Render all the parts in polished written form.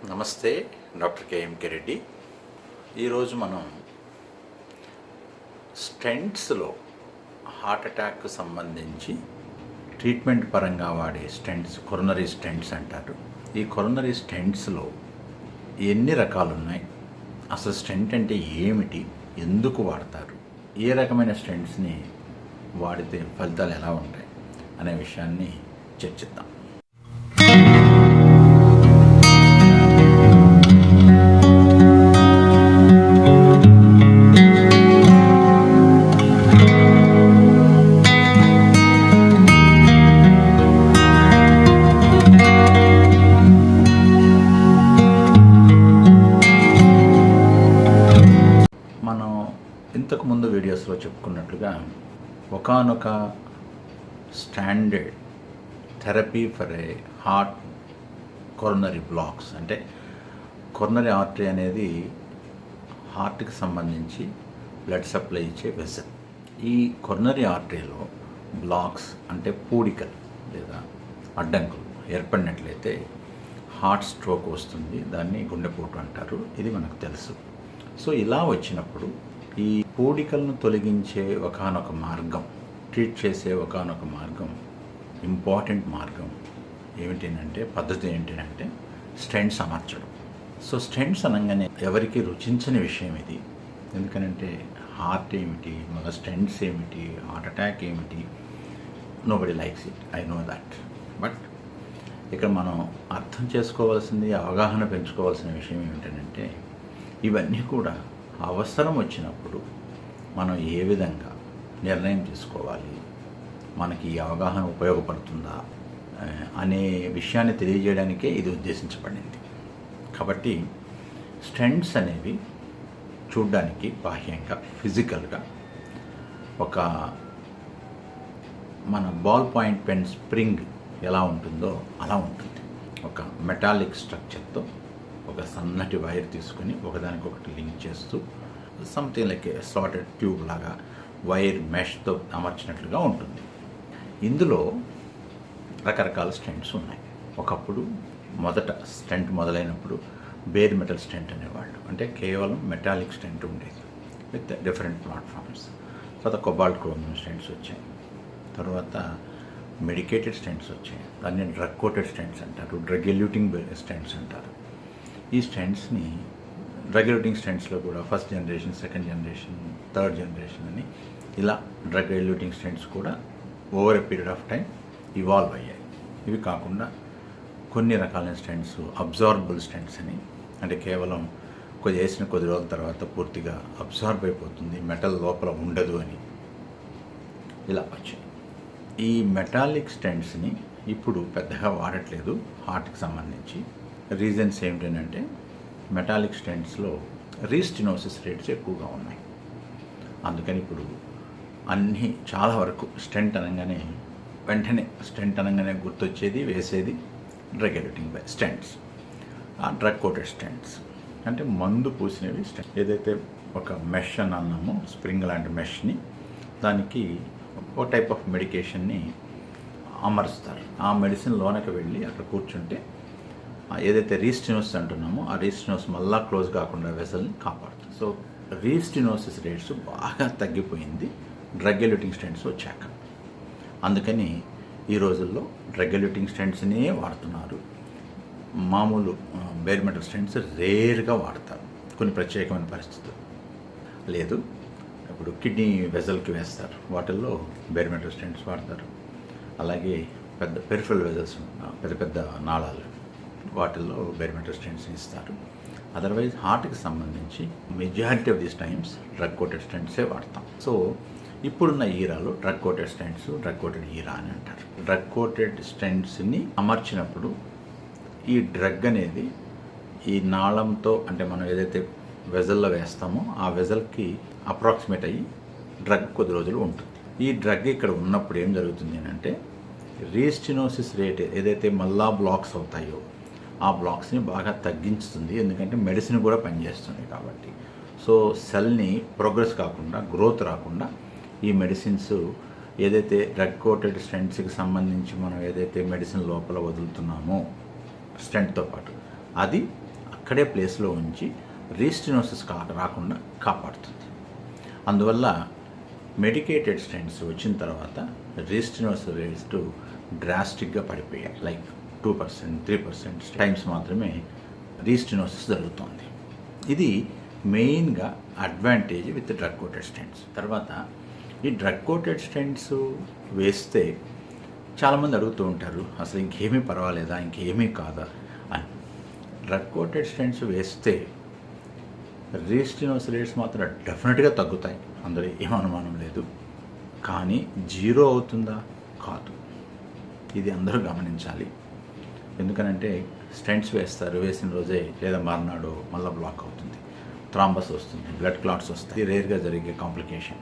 నమస్తే, doctor KMK Reddy. ఈరోజు మనం స్టెంట్స్లో హార్ట్ అటాక్కు సంబంధించి ట్రీట్మెంట్ పరంగా వాడే స్టెంట్స్, కొరోనరీ స్టెంట్స్ అంటారు. ఈ కొరోనరీ స్టెంట్స్లో ఎన్ని రకాలు ఉన్నాయి, అసలు స్టెంట్ అంటే ఏమిటి, ఎందుకు వాడతారు, ఏ రకమైన స్టెంట్స్ని వాడితే ఫలితాలు ఎలా ఉంటాయి అనే విషయాన్ని చర్చిద్దాం. మనం ఇంతకుముందు వీడియోస్లో చెప్పుకున్నట్లుగా ఒకానొక standard therapy for a heart coronary blocks, అంటే కొరోనరీ ఆర్టరీ అనేది హార్ట్కి సంబంధించి బ్లడ్ సప్లై ఇచ్చే వెసల్. ఈ కొరోనరీ ఆర్టరీలో బ్లాక్స్ అంటే పూడికలు లేదా అడ్డంకులు ఏర్పడినట్లయితే హార్ట్ స్ట్రోక్ వస్తుంది. దాన్ని గుండెపోటు అంటారు. ఇది మనకు తెలుసు. సో ఇలా వచ్చినప్పుడు ఈ పూడికలను తొలగించే ఒకానొక మార్గం, ట్రీట్ చేసే ఒకానొక మార్గం, ఇంపార్టెంట్ మార్గం ఏమిటంటే, పద్ధతి ఏంటంటే స్టెంట్స్ అమర్చడం. సో స్టెంట్స్ అనగానే ఎవరికి రుచించని విషయం ఇది. ఎందుకనంటే హార్ట్ ఏమిటి, మన స్టెంట్స్ ఏమిటి, హార్ట్ అటాక్ ఏమిటి, nobody likes it, I know that. But ఇక్కడ మనం అర్థం చేసుకోవాల్సింది, అవగాహన పెంచుకోవాల్సిన విషయం ఏమిటంటే, ఇవన్నీ కూడా అవసరం వచ్చినప్పుడు మనం ఏ విధంగా నిర్ణయం తీసుకోవాలి, మనకి ఈ అవగాహన ఉపయోగపడుతుందా అనే విషయాన్ని తెలియజేయడానికే ఇది ఉద్దేశించబడింది. కాబట్టి స్టెంట్స్ అనేవి చూడ్డానికి బాహ్యంగా, ఫిజికల్గా ఒక మన బాల్ పాయింట్ పెన్ స్ప్రింగ్ ఎలా ఉంటుందో అలా ఉంటుంది. ఒక మెటాలిక్ స్ట్రక్చర్తో ఒక సన్నటి వైర్ తీసుకొని ఒకదానికొకటి లింక్ చేస్తూ సంథింగ్ లైక్ స్లాటెడ్ ట్యూబ్ లాగా వైర్ మెష్తో అమర్చినట్లుగా ఉంటుంది. ఇందులో రకరకాల స్టెంట్స్ ఉన్నాయి. ఒకప్పుడు మొదట స్టెంట్ మొదలైనప్పుడు బేర్ మెటల్ స్టెంట్ అనేవాళ్ళు, అంటే కేవలం మెటాలిక్ స్టెంట్ ఉండేది విత్ డిఫరెంట్ ప్లాట్ఫామ్స్. తర్వాత కొబాల్ట్ క్రోమియం స్టెంట్స్ వచ్చాయి. తర్వాత మెడికేటెడ్ స్టెంట్స్ వచ్చాయి. దాన్ని డ్రగ్ కోటెడ్ స్టెంట్స్ అంటారు, డ్రగ్ ఎల్యూటింగ్ స్టెంట్స్ అంటారు. ఈ స్టెంట్స్ని డ్రగ్ ఎల్యూటింగ్ స్టెంట్స్లో కూడా first generation, second generation, third generation అని ఇలా డ్రగ్ ఎల్యూటింగ్ స్టెంట్స్ కూడా over a period of time evolve అయ్యాయి. ఇవి కాకుండా కొన్ని రకాలైన స్టెంట్స్ అబ్జార్బుల్ స్టెంట్స్ అని, అంటే కేవలం వేసిన కొద్ది రోజుల తర్వాత పూర్తిగా అబ్జార్బ్ అయిపోతుంది, మెటల్ లోపల ఉండదు అని ఇలా వచ్చాయి. ఈ మెటాలిక్ స్టెంట్స్ని ఇప్పుడు పెద్దగా వాడట్లేదు హార్ట్కి సంబంధించి. రీజన్స్ ఏమిటంటే మెటాలిక్ స్టెంట్స్లో రీస్టినోసిస్ రేట్స్ ఎక్కువగా ఉన్నాయి. అందుకని ఇప్పుడు అన్నీ చాలా వరకు స్టెంట్ అనగానే వెంటనే గుర్తొచ్చేది, వేసేది drug eluting stents, drug coated stents. అంటే మందు పూసినవి స్టెంట్. ఏదైతే ఒక మెష్ అని అన్నామో, స్ప్రింగ్ లాంటి మెష్ని, దానికి ఒక టైప్ ఆఫ్ మెడికేషన్ని అమరుస్తారు. ఆ మెడిసిన్ లోనకి వెళ్ళి అక్కడ కూర్చుంటే ఏదైతే రీస్టినోసిస్ అంటున్నామో ఆ రీస్టినోసిస్ మళ్ళా క్లోజ్ కాకుండా వెసల్ని కాపాడుతుంది. సో రీస్టినోసిస్ రేట్స్ బాగా తగ్గిపోయింది డ్రగ్ ఎల్యూటింగ్ స్టెంట్స్ వచ్చాక. అందుకని ఈ రోజుల్లో డ్రగ్ ఎల్యూటింగ్ స్టెంట్స్నే వాడుతున్నారు. మామూలు బేర్ మెటల్ స్టెంట్స్ రేర్గా వాడతారు కొన్ని ప్రత్యేకమైన పరిస్థితులు. లేదు, ఇప్పుడు కిడ్నీ వెజల్కి వేస్తారు, వాటిల్లో బేర్ మెటల్ స్టెంట్స్ వాడతారు. అలాగే పెద్ద పెరిఫరల్ వెజల్స్, పెద్ద నాళాలు, వాటిల్లో బేర్ మెటల్ స్టెంట్స్ ఇస్తారు. అదర్వైజ్ హార్ట్కి సంబంధించి majority of these times drug coated స్టెంట్సే వాడతాం. సో ఇప్పుడున్న ఈరాలో drug coated stents, drug coated era అని అంటారు. డ్రగ్ కోటెడ్ స్టెంట్స్ని అమర్చినప్పుడు ఈ డ్రగ్ అనేది ఈ నాళంతో, అంటే మనం ఏదైతే వెజల్లో వేస్తామో ఆ వెజల్కి అప్రాక్సిమేట్ అయ్యి డ్రగ్ కొద్ది రోజులు ఉంటుంది. ఈ డ్రగ్ ఇక్కడ ఉన్నప్పుడు ఏం జరుగుతుంది అంటే, రీస్టినోసిస్ రేట్ ఏదైతే మళ్ళా బ్లాక్స్ అవుతాయో ఆ బ్లాక్స్ని బాగా తగ్గించుతుంది. ఎందుకంటే మెడిసిన్ కూడా పనిచేస్తుంది కాబట్టి. సో సెల్ని ప్రోగ్రెస్ కాకుండా, గ్రోత్ రాకుండా ఈ మెడిసిన్స్ ఏదైతే డ్రగ్ కోటెడ్ స్టెంట్స్కి సంబంధించి మనం ఏదైతే మెడిసిన్ లోపల వదులుతున్నామో స్టెంట్తో పాటు, అది అక్కడే ప్లేస్లో ఉంచి రీస్టినోసిస్ రాకుండా కాపాడుతుంది. అందువల్ల మెడికేటెడ్ స్టెంట్స్ వచ్చిన తర్వాత రీస్టినోసిస్ రేట్స్ డ్రాస్టిక్గా పడిపోయాయి. లైక్ 2%, 3% టైమ్స్ మాత్రమే రీస్టినోసిస్ జరుగుతుంది. ఇది మెయిన్గా advantage with drug coated stents. తర్వాత ఈ డ్రగ్ కోటెడ్ స్టెంట్స్ వేస్తే చాలామంది అడుగుతూ ఉంటారు, అసలు ఇంకేమీ పర్వాలేదా, ఇంకేమీ కాదా అని. డ్రగ్ కోటెడ్ స్టెంట్స్ వేస్తే రీస్టినోసిస్ రేట్స్ మాత్రం డెఫినెట్గా తగ్గుతాయి, అందులో ఏం అనుమానం లేదు. కానీ జీరో అవుతుందా? కాదు. ఇది అందరూ గమనించాలి. ఎందుకనంటే స్టెంట్స్ వేస్తారు, వేసిన రోజే లేదా మర్నాడు మళ్ళీ బ్లాక్ అవుతుంది, థ్రాంబస్ వస్తుంది, బ్లడ్ క్లాట్స్ వస్తాయి. ఇది రేర్గా జరిగే కాంప్లికేషన్.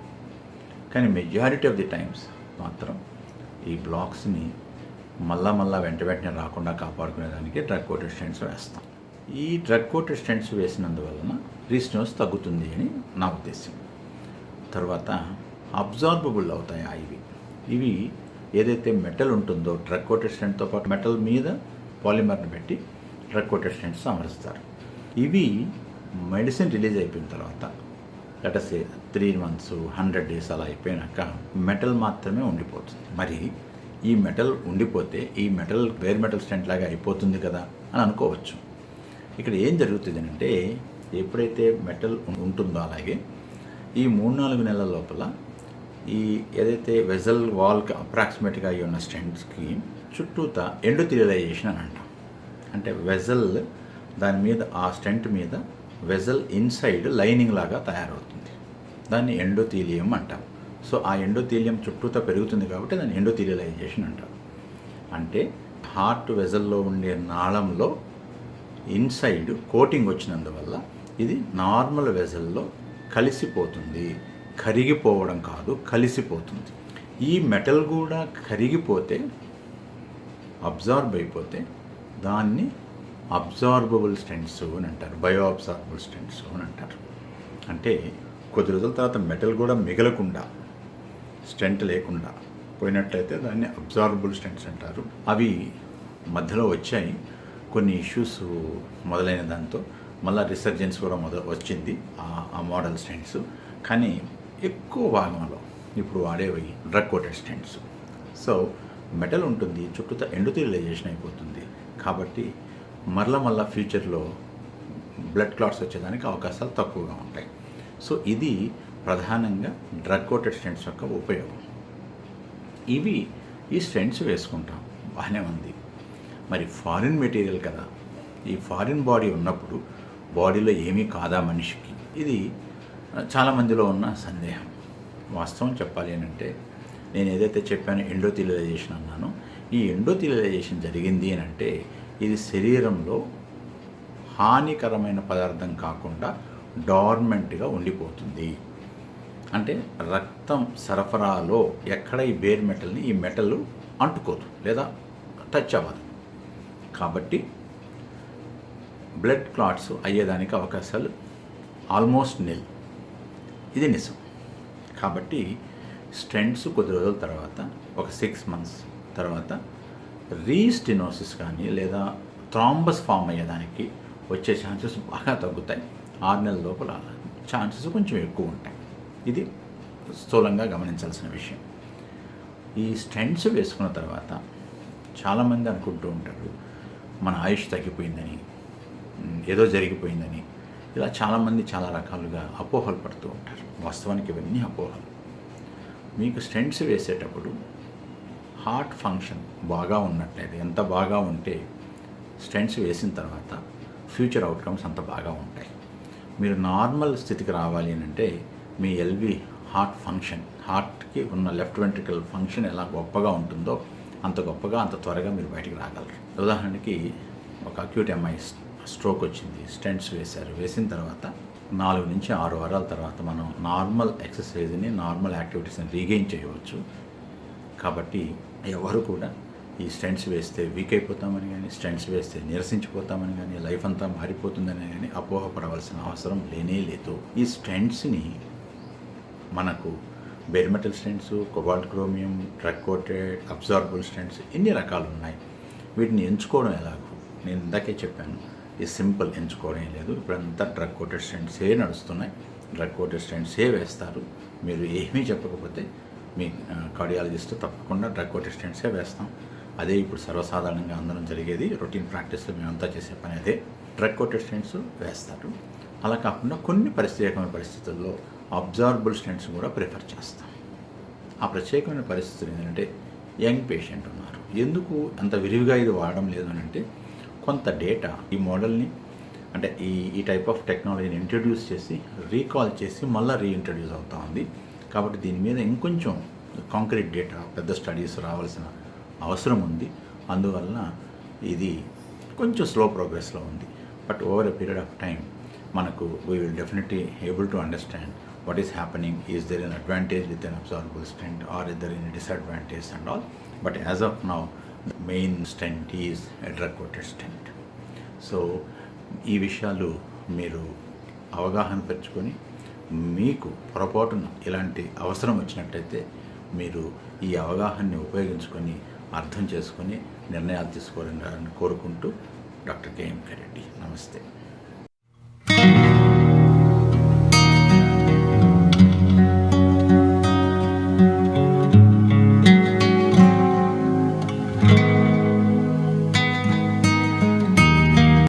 కానీ మెజారిటీ ఆఫ్ ది టైమ్స్ మాత్రం ఈ బ్లాక్స్ని మళ్ళా వెంటనే రాకుండా కాపాడుకునేదానికి డ్రగ్ కోటెడ్ స్టెంట్స్ వేస్తాం. ఈ డ్రగ్ కోటెడ్ స్టెంట్స్ వేసినందువలన రీస్టినోసిస్ తగ్గుతుంది అని నా ఉద్దేశం. తర్వాత అబ్జార్బబుల్ అవుతాయి ఇవి ఏదైతే మెటల్ ఉంటుందో డ్రగ్ కోటెడ్ స్టెంట్తో పాటు మెటల్ మీద పాలిమర్ని పెట్టి డ్రగ్ కోటెడ్ స్టెంట్స్ అమరుస్తారు. ఇవి మెడిసిన్ రిలీజ్ అయిపోయిన తర్వాత లెటసే 3 months, 100 days అలా అయిపోయినాక మెటల్ మాత్రమే ఉండిపోతుంది. మరి ఈ మెటల్ ఉండిపోతే ఈ మెటల్ వేర్ మెటల్ స్టెంట్ లాగా అయిపోతుంది కదా అని అనుకోవచ్చు. ఇక్కడ ఏం జరుగుతుంది అంటే ఎప్పుడైతే మెటల్ ఉంటుందో అలాగే ఈ 3-4 నెలల లోపల ఈ ఏదైతే వెజల్ వాల్కి అప్రాక్సిమేట్గా అయి ఉన్న స్టెంట్స్కి చుట్టూతా ఎండోథీలియలైజేషన్ అని అంటాం. అంటే వెజల్ దాని మీద ఆ స్టెంట్ మీద వెజల్ ఇన్సైడ్ లైనింగ్ లాగా తయారవుతుంది. దాన్ని ఎండోథీలియం అంటాం. సో ఆ ఎండోథీలియం చుట్టూతా పెరుగుతుంది కాబట్టి దాన్ని ఎండోథీలియలైజేషన్ అంటాం. అంటే హార్ట్ వెజల్లో ఉండే నాళంలో ఇన్సైడ్ కోటింగ్ వచ్చినందువల్ల ఇది నార్మల్ వెజల్లో కలిసిపోతుంది. కరిగిపోవడం కాదు, కలిసిపోతుంది. ఈ మెటల్ కూడా కరిగిపోతే, అబ్జార్బ్ అయిపోతే దాన్ని అబ్జార్బబుల్ స్టెంట్స్ అని అంటారు, బయో అబ్జార్బబుల్ స్టెంట్స్ అని అంటారు. అంటే కొద్ది రోజుల తర్వాత మెటల్ కూడా మిగలకుండా స్టెంట్ లేకుండా పోయినట్లయితే దాన్ని అబ్జార్బబుల్ స్టెంట్స్ అంటారు. అవి మధ్యలో వచ్చాయి కొన్ని ఇష్యూస్ మొదలైన దాంతో మళ్ళీ రిసర్జెన్స్ కూడా వచ్చింది ఆ మోడల్ స్టెంట్స్. కానీ ఎక్కువ భాగంలో ఇప్పుడు వాడేవి drug coated stents. So metal ఉంటుంది, చుట్టూతా ఎండోథీలియలైజేషన్ అయిపోతుంది. కాబట్టి మళ్ళా ఫ్యూచర్లో బ్లడ్ క్లాట్స్ వచ్చేదానికి అవకాశాలు తక్కువగా ఉంటాయి. సో ఇది ప్రధానంగా డ్రగ్ కోటెడ్ స్టెంట్స్ యొక్క ఉపయోగం. ఈ స్టెంట్స్ వేసుకుంటాం, బాగానే ఉంది. మరి ఫారిన్ మెటీరియల్ కదా, ఈ ఫారిన్ బాడీ ఉన్నప్పుడు బాడీలో ఏమీ కాదా మనిషికి? ఇది చాలామందిలో ఉన్న సందేహం. వాస్తవం చెప్పాలి అని అంటే నేను ఏదైతే చెప్పానో ఎండోథీలియలైజేషన్ అన్నానో, ఈ ఎండోథీలియలైజేషన్ జరిగింది అని అంటే ఇది శరీరంలో హానికరమైన పదార్థం కాకుండా డార్మెంట్గా ఉండిపోతుంది. అంటే రక్తం సరఫరాలో ఎక్కడ ఈ బేర్ మెటల్ని ఈ మెటల్ అంటుకోదు లేదా టచ్ అవ్వదు. కాబట్టి బ్లడ్ క్లాట్స్ అయ్యేదానికి అవకాశాలు ఆల్మోస్ట్ నిల్. ఇది నిజం. కాబట్టి స్టెంట్స్ కొద్ది రోజుల తర్వాత ఒక 6 months తర్వాత రీస్టినోసిస్ కానీ లేదా థ్రాంబస్ ఫామ్ అయ్యేదానికి వచ్చే ఛాన్సెస్ బాగా తగ్గుతాయి. 6 నెలల లోపల ఛాన్సెస్ కొంచెం ఎక్కువ ఉంటాయి. ఇది స్థూలంగా గమనించాల్సిన విషయం. ఈ స్టెంట్స్ వేసుకున్న తర్వాత చాలామంది అనుకుంటూ ఉంటారు మన ఆయుష్ తగ్గిపోయిందని, ఏదో జరిగిపోయిందని. ఇలా చాలామంది చాలా రకాలుగా అపోహలు పడుతూ ఉంటారు. వాస్తవానికి ఇవన్నీ అపోహలు. మీకు స్టెంట్స్ వేసేటప్పుడు హార్ట్ ఫంక్షన్ బాగా ఉన్నట్లయితే, ఎంత బాగా ఉంటే స్టెంట్స్ వేసిన తర్వాత ఫ్యూచర్ అవుట్కమ్స్ అంత బాగా ఉంటాయి. మీరు నార్మల్ స్థితికి రావాలి అని అంటే మీ ఎల్వి హార్ట్ ఫంక్షన్, హార్ట్కి ఉన్న లెఫ్ట్ వెంట్రికల్ ఫంక్షన్ ఎలా గొప్పగా ఉంటుందో అంత గొప్పగా అంత త్వరగా మీరు బయటికి రాగలరు. ఉదాహరణకి ఒక అక్యూట్ ఎంఐ స్ట్రోక్ వచ్చింది, స్టెంట్స్ వేశారు. వేసిన తర్వాత 4 నుంచి 6 వారాల తర్వాత మనం నార్మల్ ఎక్సర్సైజ్ని, నార్మల్ యాక్టివిటీస్ని రీగెయిన్ చేయవచ్చు. కాబట్టి ఎవరు కూడా ఈ స్టెంట్స్ వేస్తే వీక్ అయిపోతామని కానీ, స్టెంట్స్ వేస్తే నీరసించిపోతామని కానీ, లైఫ్ అంతా మారిపోతుందని కానీ అపోహపడవలసిన అవసరం లేనే లేదు. ఈ స్టెంట్స్ని మనకు bare metal stents, cobalt chromium, drug coated, absorbable stents ఇన్ని రకాలు ఉన్నాయి. వీటిని ఎంచుకోవడం ఎలాగో నేను ఇందాకే చెప్పాను. ఈ సింపుల్ ఎంచుకోవడం లేదు. ఇప్పుడంతా డ్రగ్ కోటెడ్ స్టెంట్సే నడుస్తున్నాయి. డ్రగ్ కోటెడ్ స్టెంట్సే వేస్తారు. మీరు ఏమీ చెప్పకపోతే మీ కార్డియాలజిస్ట్ తప్పకుండా డ్రగ్ కోటెడ్ స్టెంట్సే వేస్తాం. అదే ఇప్పుడు సర్వసాధారణంగా అందరం జరిగేది. రొటీన్ ప్రాక్టీస్లో మేమంతా చేసే పని అదే. డ్రగ్ కోటెడ్ స్టెంట్స్ వేస్తారు. అలా కాకుండా కొన్ని ప్రత్యేకమైన పరిస్థితుల్లో అబ్జార్బుల్ స్టెంట్స్ కూడా ప్రిఫర్ చేస్తాం. ఆ ప్రత్యేకమైన పరిస్థితులు ఏంటంటే యంగ్ పేషెంట్ ఉన్నారు. ఎందుకు అంత విరివిగా ఇది వాడడం లేదు అని అంటే కొంత డేటా ఈ మోడల్ని అంటే ఈ టైప్ ఆఫ్ టెక్నాలజీని ఇంట్రడ్యూస్ చేసి రీకాల్ చేసి మళ్ళీ రీఇంట్రడ్యూస్ అవుతా ఉంది. కాబట్టి దీని మీద ఇంకొంచెం కాంక్రీట్ డేటా పెద్ద స్టడీస్ రావాల్సిన అవసరం ఉంది. అందువలన ఇది కొంచెం స్లో ప్రోగ్రెస్లో ఉంది. But over a period of time మనకు we will definitely able to understand what is happening, is there an advantage with an absorbable stent or is there any disadvantage and all. But as of now the main stent is a drug coated stent. So ఈ విషయాలు మీరు అవగాహన పెంచుకొని మీకు పొరపాటున ఇలాంటి అవసరం వచ్చినట్టయితే మీరు ఈ అవగాహనని ఉపయోగించుకొని అర్థం చేసుకొని నిర్ణయాలు తీసుకోవాలని కోరుకుంటూ డాక్టర్ కేఎం రెడ్డి. నమస్తే.